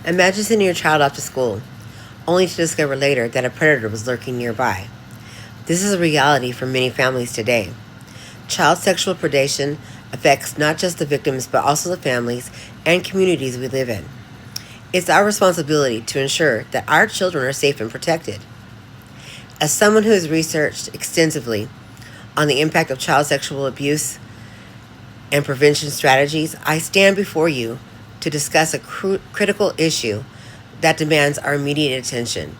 Imagine sending your child off to school, only to discover later that a predator was lurking nearby. This is a reality for many families today. Child sexual predation affects not just the victims, but also the families and communities we live in. It's our responsibility to ensure that our children are safe and protected. As someone who has researched extensively on the impact of child sexual abuse and prevention strategies, I stand before you to discuss a critical issue that demands our immediate attention.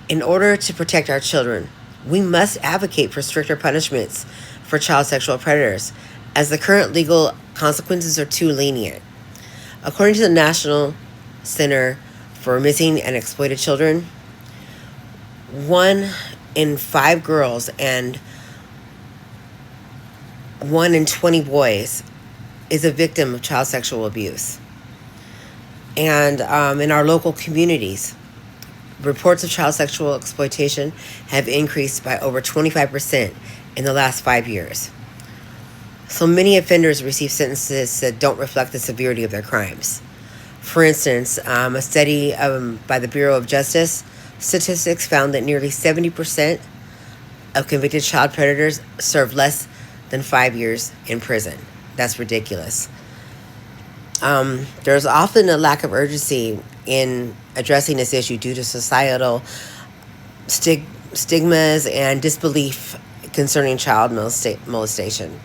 In order to protect our children, we must advocate for stricter punishments for child sexual predators, as the current legal consequences are too lenient. According to the National Center for Missing and Exploited Children, 1 in 5 girls and 1 in 20 boys is a victim of child sexual abuse. And in our local communities, reports of child sexual exploitation have increased by over 25% in the last 5 years. So many offenders receive sentences that don't reflect the severity of their crimes. For instance, a study by the Bureau of Justice Statistics found that nearly 70% of convicted child predators serve less than 5 years in prison. That's ridiculous. There's often a lack of urgency in addressing this issue due to societal stigmas and disbelief concerning child molestation.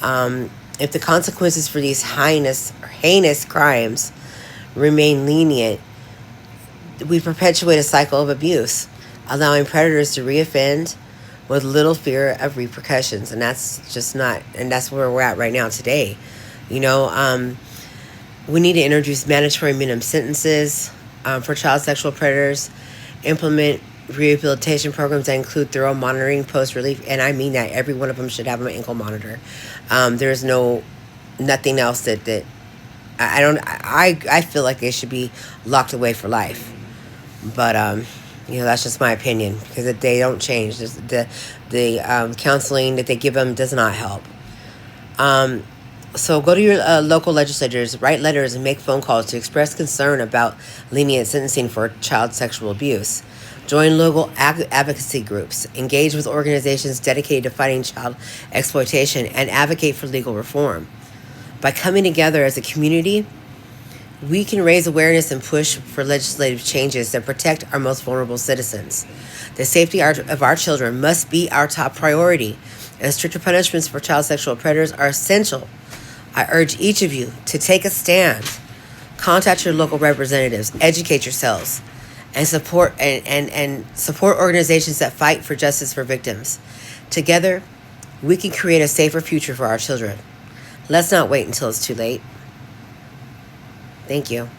If the consequences for these heinous crimes remain lenient, we perpetuate a cycle of abuse, allowing predators to reoffend with little fear of repercussions. And that's where we're at right now today. We need to introduce mandatory minimum sentences for child sexual predators, implement rehabilitation programs that include thorough monitoring, post-relief, and I mean that every one of them should have an ankle monitor. There's nothing else that I feel like they should be locked away for life. But that's just my opinion, because if they don't change, the counseling that they give them does not help. So go to your local legislators, write letters, and make phone calls to express concern about lenient sentencing for child sexual abuse. Join local advocacy groups, engage with organizations dedicated to fighting child exploitation, and advocate for legal reform. By coming together as a community, we can raise awareness and push for legislative changes that protect our most vulnerable citizens. The safety of our children must be our top priority, and stricter punishments for child sexual predators are essential. I urge each of you to take a stand. Contact your local representatives, educate yourselves, and support organizations that fight for justice for victims. Together, we can create a safer future for our children. Let's not wait until it's too late. Thank you.